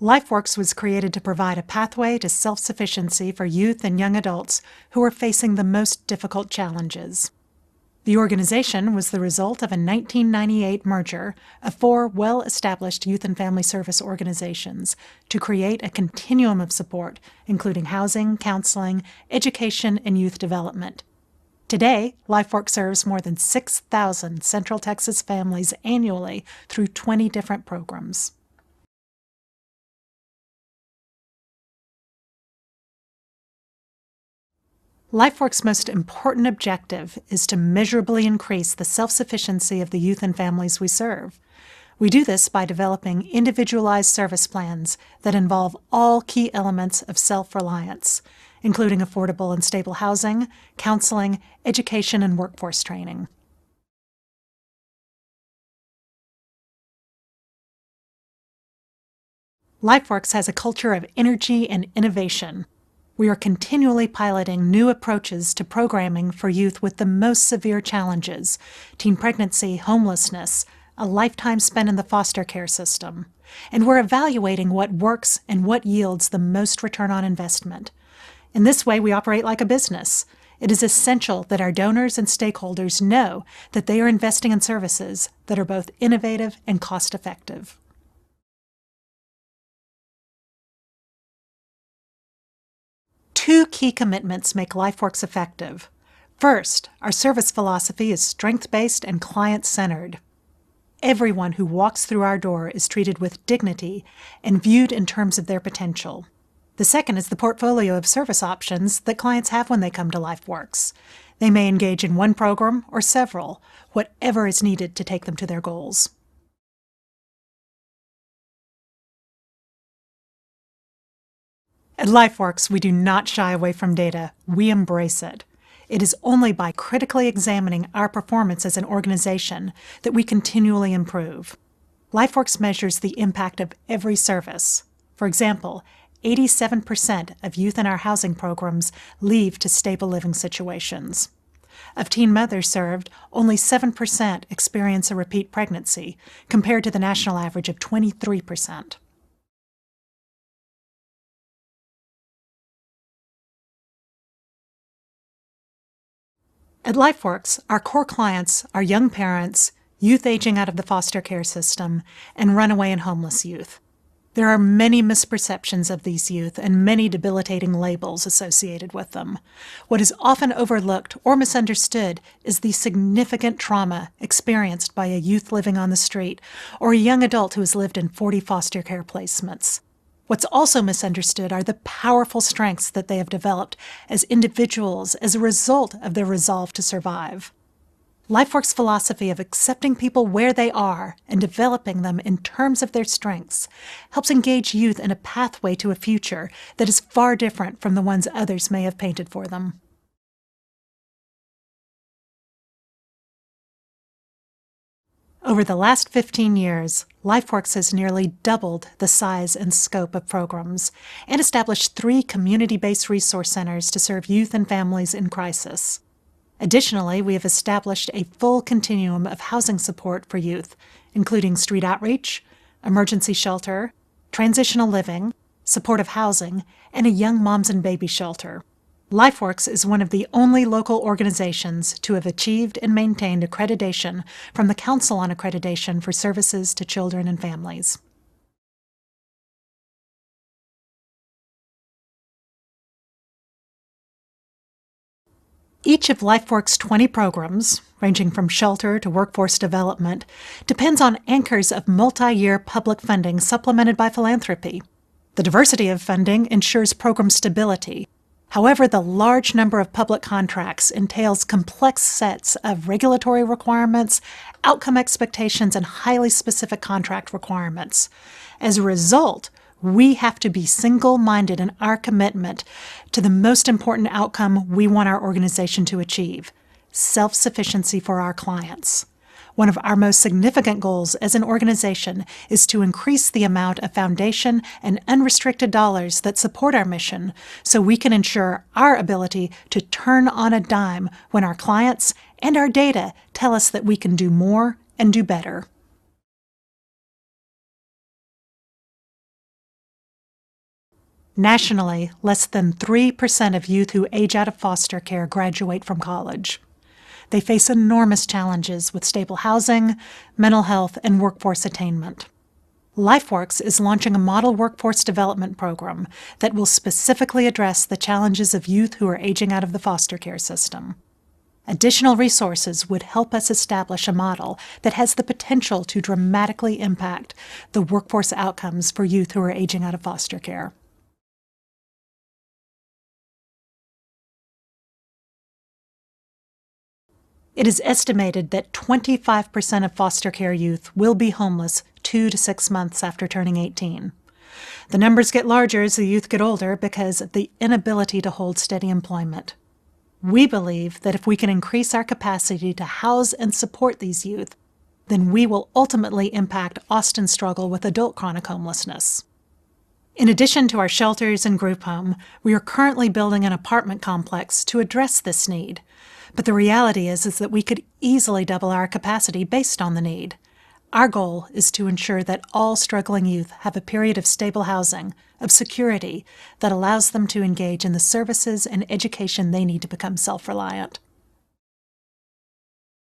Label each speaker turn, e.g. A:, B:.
A: LifeWorks was created to provide a pathway to self-sufficiency for youth and young adults who are facing the most difficult challenges. The organization was the result of a 1998 merger of 4 well-established youth and family service organizations to create a continuum of support, including housing, counseling, education, and youth development. Today, LifeWorks serves more than 6,000 Central Texas families annually through 20 different programs. LifeWorks' most important objective is to measurably increase the self-sufficiency of the youth and families we serve. We do this by developing individualized service plans that involve all key elements of self-reliance, including affordable and stable housing, counseling, education, and workforce training. LifeWorks has a culture of energy and innovation. We are continually piloting new approaches to programming for youth with the most severe challenges: teen pregnancy, homelessness, a lifetime spent in the foster care system. And we're evaluating what works and what yields the most return on investment. In this way, we operate like a business. It is essential that our donors and stakeholders know that they are investing in services that are both innovative and cost-effective. Two key commitments make LifeWorks effective. First, our service philosophy is strength-based and client-centered. Everyone who walks through our door is treated with dignity and viewed in terms of their potential. The second is the portfolio of service options that clients have when they come to LifeWorks. They may engage in one program or several, whatever is needed to take them to their goals. At LifeWorks, we do not shy away from data. We embrace it. It is only by critically examining our performance as an organization that we continually improve. LifeWorks measures the impact of every service. For example, 87% of youth in our housing programs leave to stable living situations. Of teen mothers served, only 7% experience a repeat pregnancy, compared to the national average of 23%. At LifeWorks, our core clients are young parents, youth aging out of the foster care system, and runaway and homeless youth. There are many misperceptions of these youth and many debilitating labels associated with them. What is often overlooked or misunderstood is the significant trauma experienced by a youth living on the street or a young adult who has lived in 40 foster care placements. What's also misunderstood are the powerful strengths that they have developed as individuals as a result of their resolve to survive. LifeWorks' philosophy of accepting people where they are and developing them in terms of their strengths helps engage youth in a pathway to a future that is far different from the ones others may have painted for them. Over the last 15 years, LifeWorks has nearly doubled the size and scope of programs and established 3 community-based resource centers to serve youth and families in crisis. Additionally, we have established a full continuum of housing support for youth, including street outreach, emergency shelter, transitional living, supportive housing, and a young moms and baby shelter. LifeWorks is one of the only local organizations to have achieved and maintained accreditation from the Council on Accreditation for Services to Children and Families. Each of LifeWorks' 20 programs, ranging from shelter to workforce development, depends on anchors of multi-year public funding supplemented by philanthropy. The diversity of funding ensures program stability. However, the large number of public contracts entails complex sets of regulatory requirements, outcome expectations, and highly specific contract requirements. As a result, we have to be single-minded in our commitment to the most important outcome we want our organization to achieve: self-sufficiency for our clients. One of our most significant goals as an organization is to increase the amount of foundation and unrestricted dollars that support our mission so we can ensure our ability to turn on a dime when our clients and our data tell us that we can do more and do better. Nationally, less than 3% of youth who age out of foster care graduate from college. They face enormous challenges with stable housing, mental health, and workforce attainment. LifeWorks is launching a model workforce development program that will specifically address the challenges of youth who are aging out of the foster care system. Additional resources would help us establish a model that has the potential to dramatically impact the workforce outcomes for youth who are aging out of foster care. It is estimated that 25% of foster care youth will be homeless 2 to 6 months after turning 18. The numbers get larger as the youth get older because of the inability to hold steady employment. We believe that if we can increase our capacity to house and support these youth, then we will ultimately impact Austin's struggle with adult chronic homelessness. In addition to our shelters and group home, we are currently building an apartment complex to address this need. But the reality is that we could easily double our capacity based on the need. Our goal is to ensure that all struggling youth have a period of stable housing, of security, that allows them to engage in the services and education they need to become self-reliant.